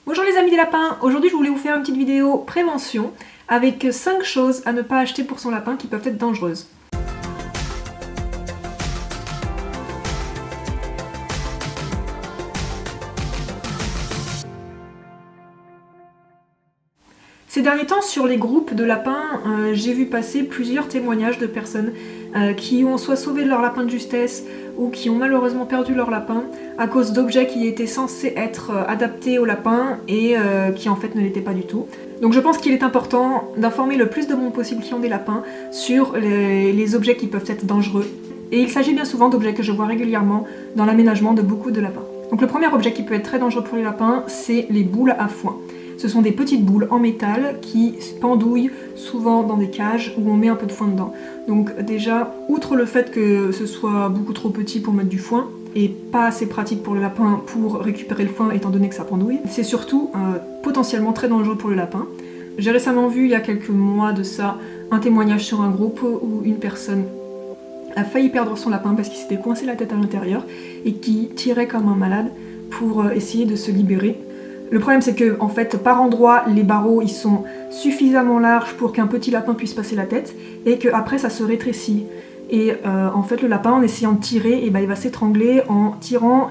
Bonjour les amis des lapins, aujourd'hui je voulais vous faire une petite vidéo prévention avec 5 choses à ne pas acheter pour son lapin qui peuvent être dangereuses. Ces derniers temps, sur les groupes de lapins, j'ai vu passer plusieurs témoignages de personnes qui ont soit sauvé leur lapin de justesse ou qui ont malheureusement perdu leur lapin à cause d'objets qui étaient censés être adaptés au lapin et qui en fait ne l'étaient pas du tout. Donc je pense qu'il est important d'informer le plus de monde possible qui ont des lapins sur les objets qui peuvent être dangereux. Et il s'agit bien souvent d'objets que je vois régulièrement dans l'aménagement de beaucoup de lapins. Donc le premier objet qui peut être très dangereux pour les lapins, c'est les boules à foin. Ce sont des petites boules en métal qui pendouillent souvent dans des cages où on met un peu de foin dedans. Donc déjà, outre le fait que ce soit beaucoup trop petit pour mettre du foin, et pas assez pratique pour le lapin pour récupérer le foin étant donné que ça pendouille, c'est surtout potentiellement très dangereux pour le lapin. J'ai récemment vu il y a quelques mois de ça un témoignage sur un groupe où une personne a failli perdre son lapin parce qu'il s'était coincé la tête à l'intérieur et qui tirait comme un malade pour essayer de se libérer. Le problème c'est que en fait par endroits les barreaux ils sont suffisamment larges pour qu'un petit lapin puisse passer la tête et qu'après ça se rétrécit. Et en fait le lapin en essayant de tirer il va s'étrangler en tirant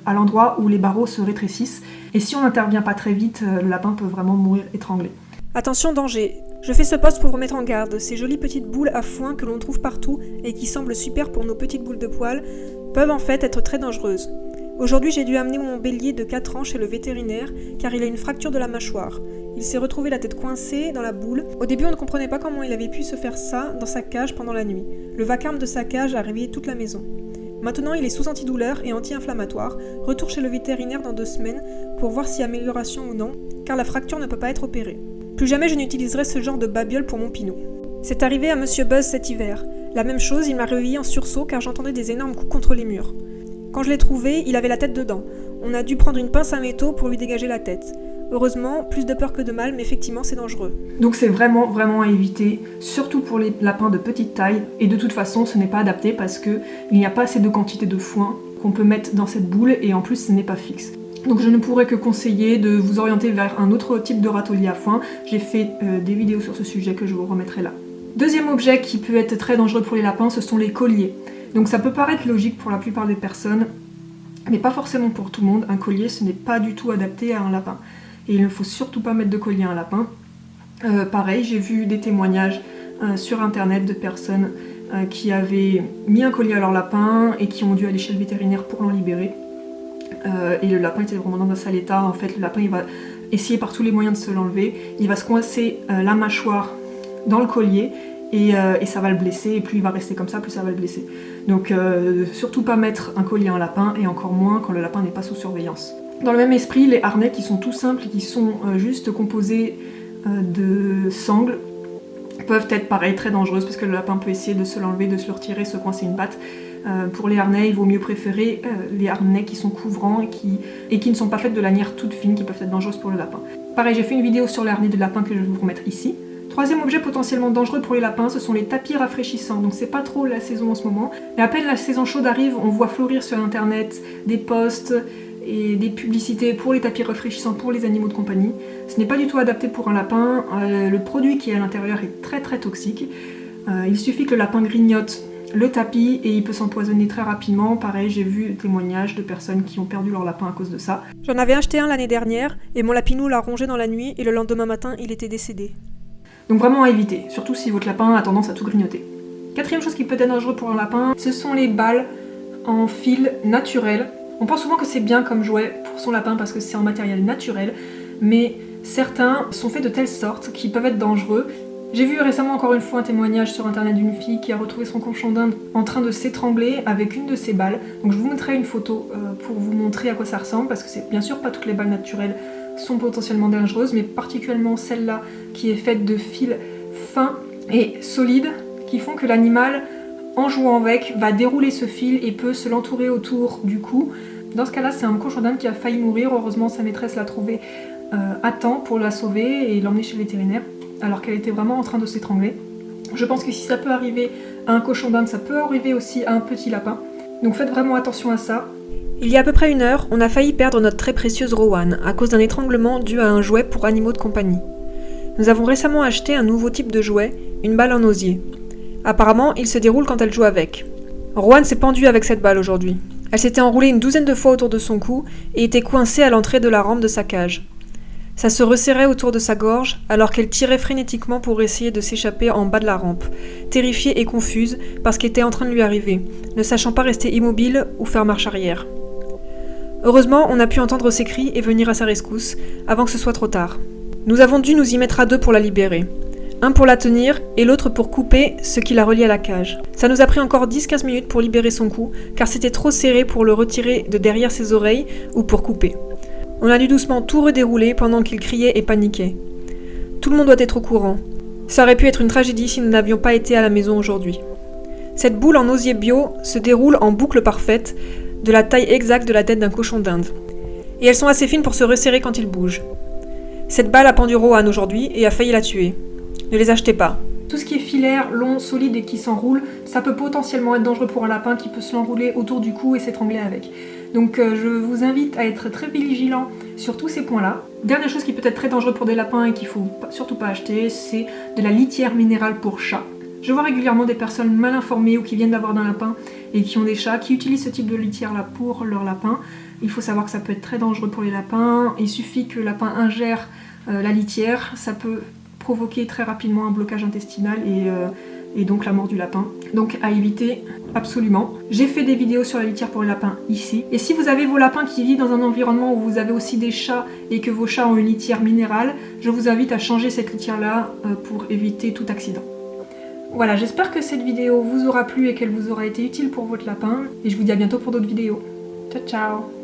à l'endroit où les barreaux se rétrécissent. Et si on n'intervient pas très vite, le lapin peut vraiment mourir étranglé. Attention danger, je fais ce post pour vous mettre en garde, ces jolies petites boules à foin que l'on trouve partout et qui semblent super pour nos petites boules de poils peuvent en fait être très dangereuses. Aujourd'hui, j'ai dû amener mon bélier de 4 ans chez le vétérinaire car il a une fracture de la mâchoire. Il s'est retrouvé la tête coincée dans la boule. Au début, on ne comprenait pas comment il avait pu se faire ça dans sa cage pendant la nuit. Le vacarme de sa cage a réveillé toute la maison. Maintenant, il est sous antidouleur et anti-inflammatoire. Retour chez le vétérinaire dans 2 semaines pour voir s'il y a amélioration ou non, car la fracture ne peut pas être opérée. Plus jamais je n'utiliserai ce genre de babiole pour mon pinou. C'est arrivé à Monsieur Buzz cet hiver. La même chose, il m'a réveillé en sursaut car j'entendais des énormes coups contre les murs. Quand je l'ai trouvé, il avait la tête dedans. On a dû prendre une pince à métaux pour lui dégager la tête. Heureusement, plus de peur que de mal, mais effectivement c'est dangereux. Donc c'est vraiment à éviter, surtout pour les lapins de petite taille. Et de toute façon, ce n'est pas adapté parce qu'il n'y a pas assez de quantité de foin qu'on peut mettre dans cette boule et en plus ce n'est pas fixe. Donc je ne pourrais que conseiller de vous orienter vers un autre type de râtelier à foin. J'ai fait des vidéos sur ce sujet que je vous remettrai là. Deuxième objet qui peut être très dangereux pour les lapins, ce sont les colliers. Donc ça peut paraître logique pour la plupart des personnes, mais pas forcément pour tout le monde. Un collier, ce n'est pas du tout adapté à un lapin. Et il ne faut surtout pas mettre de collier à un lapin. Pareil, j'ai vu des témoignages sur internet de personnes qui avaient mis un collier à leur lapin et qui ont dû aller chez le vétérinaire pour l'en libérer. Et le lapin était vraiment dans un sale état. En fait, le lapin il va essayer par tous les moyens de se l'enlever. Il va se coincer la mâchoire dans le collier et ça va le blesser. Et plus il va rester comme ça, plus ça va le blesser. Donc surtout pas mettre un collier à un lapin et encore moins quand le lapin n'est pas sous surveillance. Dans le même esprit, les harnais qui sont tout simples et qui sont juste composés de sangles peuvent être pareil très dangereuses parce que le lapin peut essayer de se l'enlever, de se le retirer, se coincer une patte. Pour les harnais, il vaut mieux préférer les harnais qui sont couvrants et qui ne sont pas faits de lanières toutes fines qui peuvent être dangereuses pour le lapin. Pareil, j'ai fait une vidéo sur les harnais de lapin que je vais vous remettre ici. Troisième objet potentiellement dangereux pour les lapins, ce sont les tapis rafraîchissants. Donc c'est pas trop la saison en ce moment, mais à peine la saison chaude arrive, on voit fleurir sur internet des posts et des publicités pour les tapis rafraîchissants pour les animaux de compagnie. Ce n'est pas du tout adapté pour un lapin, le produit qui est à l'intérieur est très toxique. Il suffit que le lapin grignote le tapis et il peut s'empoisonner très rapidement. Pareil, j'ai vu des témoignages de personnes qui ont perdu leur lapin à cause de ça. J'en avais acheté un l'année dernière et mon lapinou l'a rongé dans la nuit et le lendemain matin il était décédé. Donc vraiment à éviter, surtout si votre lapin a tendance à tout grignoter. Quatrième chose qui peut être dangereux pour un lapin, ce sont les balles en fil naturel. On pense souvent que c'est bien comme jouet pour son lapin parce que c'est en matériel naturel, mais certains sont faits de telle sorte qu'ils peuvent être dangereux. J'ai vu récemment encore une fois un témoignage sur internet d'une fille qui a retrouvé son cochon d'Inde en train de s'étrangler avec une de ses balles. Donc je vous mettrai une photo pour vous montrer à quoi ça ressemble parce que c'est bien sûr pas toutes les balles naturelles sont potentiellement dangereuses, mais particulièrement celle-là qui est faite de fils fins et solides qui font que l'animal, en jouant avec, va dérouler ce fil et peut se l'entourer autour du cou. Dans ce cas-là, c'est un cochon d'Inde qui a failli mourir. Heureusement, sa maîtresse l'a trouvé à temps pour la sauver et l'emmener chez le vétérinaire, alors qu'elle était vraiment en train de s'étrangler. Je pense que si ça peut arriver à un cochon d'Inde, ça peut arriver aussi à un petit lapin. Donc faites vraiment attention à ça. Il y a à peu près 1 heure, on a failli perdre notre très précieuse Rowan à cause d'un étranglement dû à un jouet pour animaux de compagnie. Nous avons récemment acheté un nouveau type de jouet, une balle en osier. Apparemment, il se déroule quand elle joue avec. Rowan s'est pendue avec cette balle aujourd'hui. Elle s'était enroulée une 12aine de fois autour de son cou et était coincée à l'entrée de la rampe de sa cage. Ça se resserrait autour de sa gorge alors qu'elle tirait frénétiquement pour essayer de s'échapper en bas de la rampe, terrifiée et confuse par ce qui était en train de lui arriver, ne sachant pas rester immobile ou faire marche arrière. Heureusement, on a pu entendre ses cris et venir à sa rescousse avant que ce soit trop tard. Nous avons dû nous y mettre à 2 pour la libérer. Un pour la tenir et l'autre pour couper ce qui la relie à la cage. Ça nous a pris encore 10-15 minutes pour libérer son cou, car c'était trop serré pour le retirer de derrière ses oreilles ou pour couper. On a dû doucement tout redérouler pendant qu'il criait et paniquait. Tout le monde doit être au courant. Ça aurait pu être une tragédie si nous n'avions pas été à la maison aujourd'hui. Cette boule en osier bio se déroule en boucle parfaite, de la taille exacte de la tête d'un cochon d'Inde. Et elles sont assez fines pour se resserrer quand ils bougent. Cette balle a pendu Rowan aujourd'hui et a failli la tuer. Ne les achetez pas. Tout ce qui est filaire, long, solide et qui s'enroule, ça peut potentiellement être dangereux pour un lapin qui peut se l'enrouler autour du cou et s'étrangler avec. Donc je vous invite à être très vigilant sur tous ces points-là. Dernière chose qui peut être très dangereux pour des lapins et qu'il ne faut surtout pas acheter, c'est de la litière minérale pour chat. Je vois régulièrement des personnes mal informées ou qui viennent d'avoir un lapin et qui ont des chats, qui utilisent ce type de litière-là pour leur lapin. Il faut savoir que ça peut être très dangereux pour les lapins. Il suffit que le lapin ingère la litière, ça peut provoquer très rapidement un blocage intestinal et donc la mort du lapin. Donc à éviter absolument. J'ai fait des vidéos sur la litière pour les lapins ici. Et si vous avez vos lapins qui vivent dans un environnement où vous avez aussi des chats et que vos chats ont une litière minérale, je vous invite à changer cette litière-là pour éviter tout accident. Voilà, j'espère que cette vidéo vous aura plu et qu'elle vous aura été utile pour votre lapin. Et je vous dis à bientôt pour d'autres vidéos. Ciao ciao!